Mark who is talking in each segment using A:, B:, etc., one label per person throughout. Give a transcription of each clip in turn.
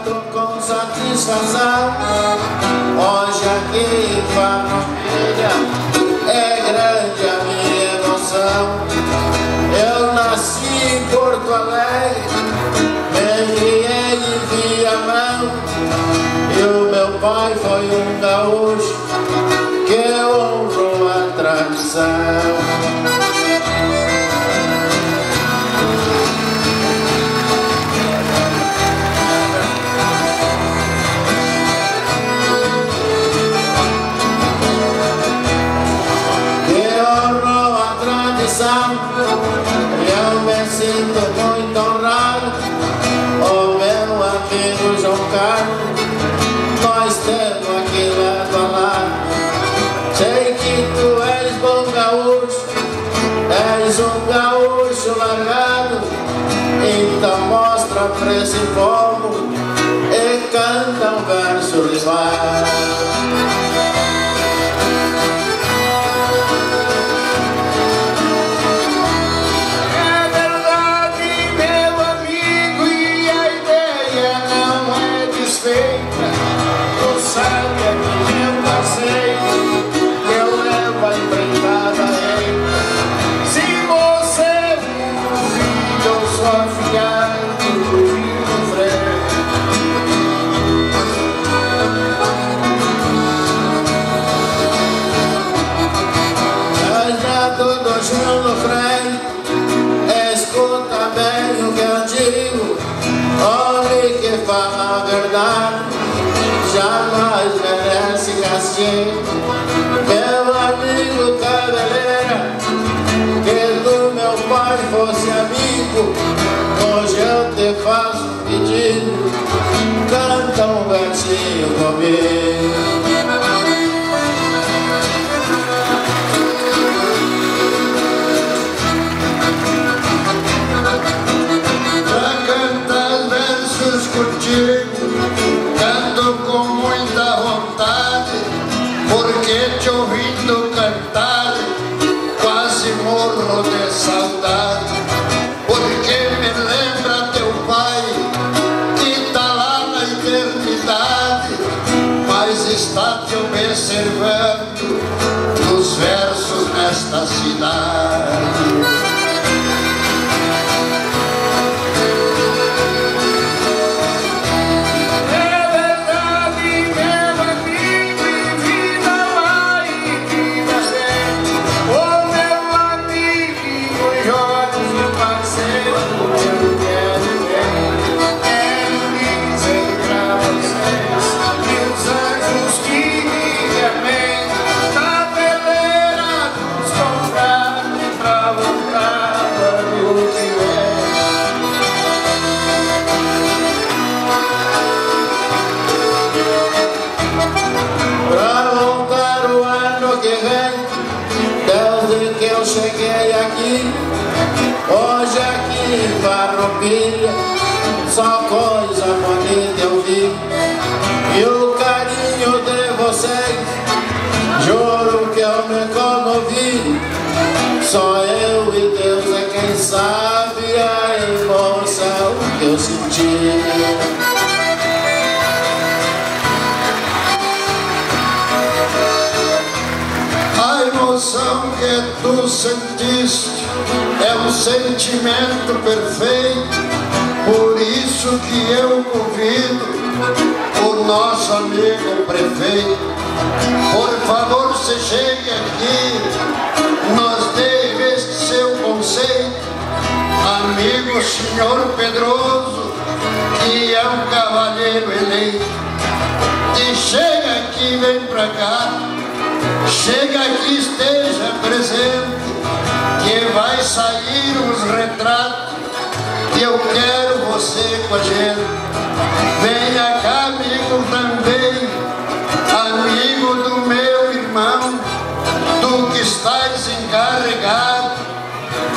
A: canto com satisfação. Hoje aqui em Farroupilha é grande a minha emoção. Eu nasci em Porto Alegre, me criei em Viamão, e o meu pai foi um gaúcho que honrou a tradição. Eu me sinto muito honrado, o meu amigo João Carlos, nós temos aqui lado a lado. Sei que tu és bom gaúcho, és um gaúcho largado, então mostra pra esse povo e canta um verso rivado. Tu sabe que eu passei, que eu levo a empreitada aí. Se você é um filho, eu sou afilhado do filho Freire. Mas neto do Júlio Freire, escuta bem o que eu digo. Olhe que fala a verdade, jamais merece castigo. Meu amigo Cabeleira, que do meu pai fosse amigo, hoje eu te faço um pedido, canta um versinho comigo.
B: Canto com muita vontade, porque te ouvindo cantar quase morro de saudade. Porque me lembra teu pai, que tá lá na eternidade, mas está te observando nos versos nesta cidade.
A: Cheguei aqui, hoje aqui em Farroupilha, só coisa bonita eu vi, e o carinho de vocês, juro que eu me comovi. Só eu e Deus é quem sabe a emoção que eu senti.
B: A emoção que tu sentiste é um sentimento perfeito, por isso que eu convido o nosso amigo prefeito. Por favor, se chegue aqui, nos dê este seu conceito, amigo senhor Pedroso, que é um cavalheiro eleito. E chega aqui, vem pra cá, chega aqui, esteja presente, que vai sair uns retratos, e eu quero você com a gente. Venha cá, amigo também, amigo do meu irmão, tu que estás encarregado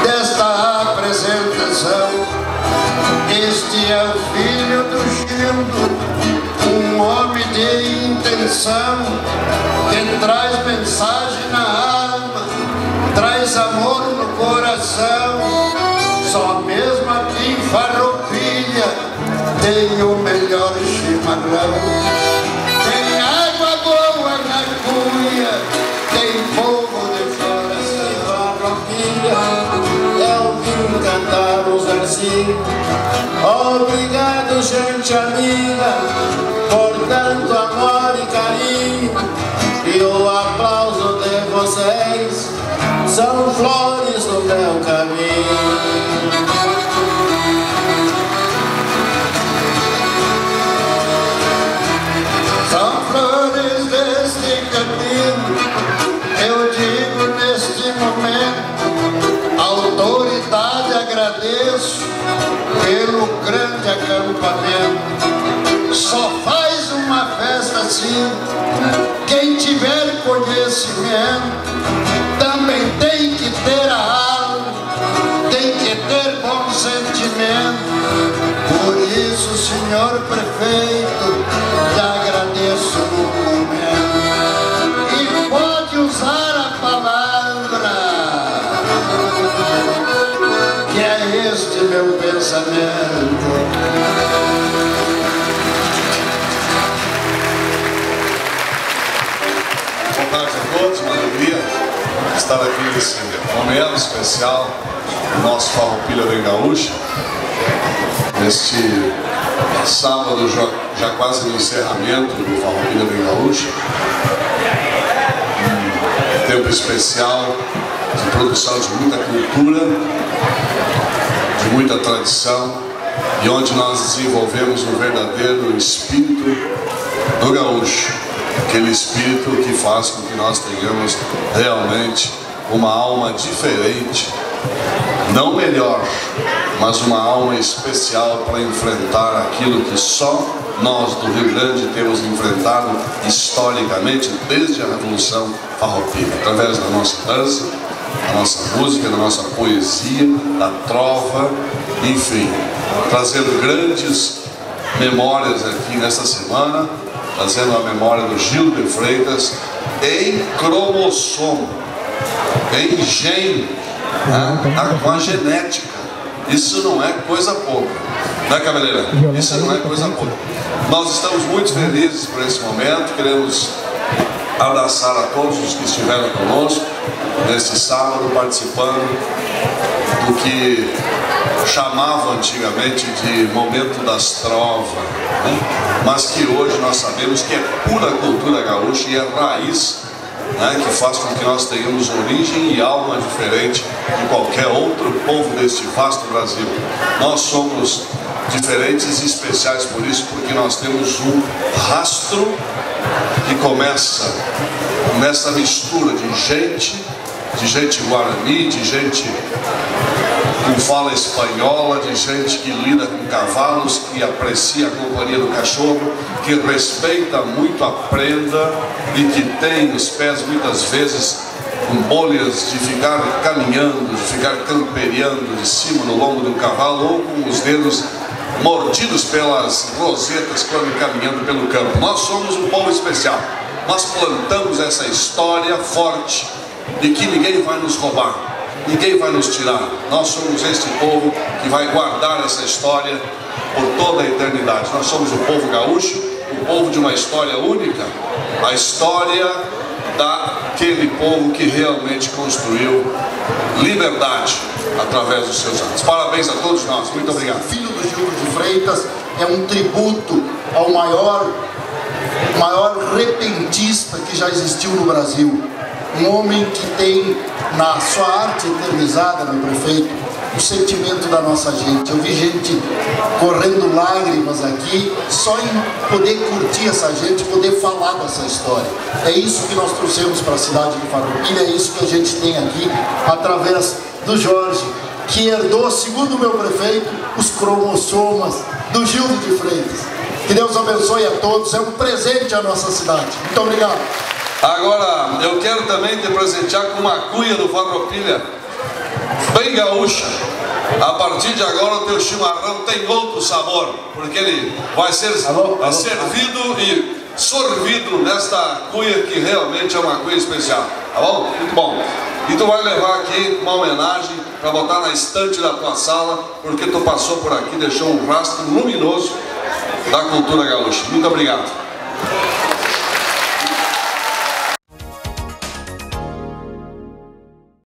B: desta apresentação. Este é o filho do Gildo, um homem de intenção, que traz mensagem na alma, traz amor no coração. Só mesmo aqui em Farroupilha tem o melhor
A: assim. Obrigado, gente amiga, por tanto amor e carinho, e o aplauso de vocês são flores no meu caminho.
B: São flores deste caminho, eu digo neste momento, autoridade agradeço pelo grande acampamento. Só faz uma festa assim quem tiver conhecimento, também tem que ter a alma, tem que ter bom sentimento. Por isso, senhor prefeito, te agradeço no momento. E pode usar a palavra, que é este meu pensamento.
C: Boa tarde a todos, uma alegria estar aqui nesse momento especial do nosso Farroupilha Bem Gaúcha, neste sábado já quase no encerramento do Farroupilha Bem Gaúcha, um tempo especial de produção de muita cultura, de muita tradição, e onde nós desenvolvemos o verdadeiro espírito do gaúcho, aquele espírito que faz com que nós tenhamos realmente uma alma diferente, não melhor, mas uma alma especial para enfrentar aquilo que só nós do Rio Grande temos enfrentado historicamente desde a Revolução Farroupilha, através da nossa dança, da nossa música, da nossa poesia, da trova, enfim, trazendo grandes memórias aqui nesta semana, trazendo a memória do Gil de Freitas em cromossomo, em gene, com a genética. Isso não é coisa pouca, né, Cabeleira? Isso não é coisa pouca. Nós estamos muito felizes por esse momento, queremos abraçar a todos os que estiveram conosco nesse sábado, participando do que chamavam antigamente de momento das trovas, né? Mas que hoje nós sabemos que é pura cultura gaúcha e é raiz, né, que faz com que nós tenhamos origem e alma diferente de qualquer outro povo deste vasto Brasil. Nós somos diferentes e especiais por isso, porque nós temos um rastro que começa nessa mistura de gente guarani, de gente com fala espanhola, de gente que lida com cavalos, que aprecia a companhia do cachorro, que respeita muito a prenda e que tem os pés muitas vezes com bolhas de ficar caminhando, de ficar camperiando de cima no lombo de um cavalo, ou com os dedos mordidos pelas rosetas quando caminhando pelo campo. Nós somos um povo especial. Nós plantamos essa história forte de que ninguém vai nos roubar, ninguém vai nos tirar. Nós somos este povo que vai guardar essa história por toda a eternidade. Nós somos o povo gaúcho, o povo de uma história única, a história daquele povo que realmente construiu liberdade através dos seus anos. Parabéns a todos nós, muito obrigado.
B: Filho do Gil de Freitas é um tributo ao maior repentista que já existiu no Brasil. Um homem que tem na sua arte eternizada, meu prefeito, o sentimento da nossa gente. Eu vi gente correndo lágrimas aqui só em poder curtir essa gente, poder falar dessa história. É isso que nós trouxemos para a cidade de Farroupilha, é isso que a gente tem aqui através do Jorge, que herdou, segundo o meu prefeito, os cromossomas do Gildo de Freitas. Que Deus abençoe a todos, é um presente à nossa cidade. Muito obrigado.
C: Agora, eu quero também te presentear com uma cuia do Farroupilha bem gaúcha. A partir de agora o teu chimarrão tem outro sabor, porque ele vai ser servido e sorvido nesta cuia que realmente é uma cuia especial, tá bom? Muito bom. E tu vai levar aqui uma homenagem para botar na estante da tua sala, porque tu passou por aqui e deixou um rastro luminoso da cultura gaúcha. Muito obrigado.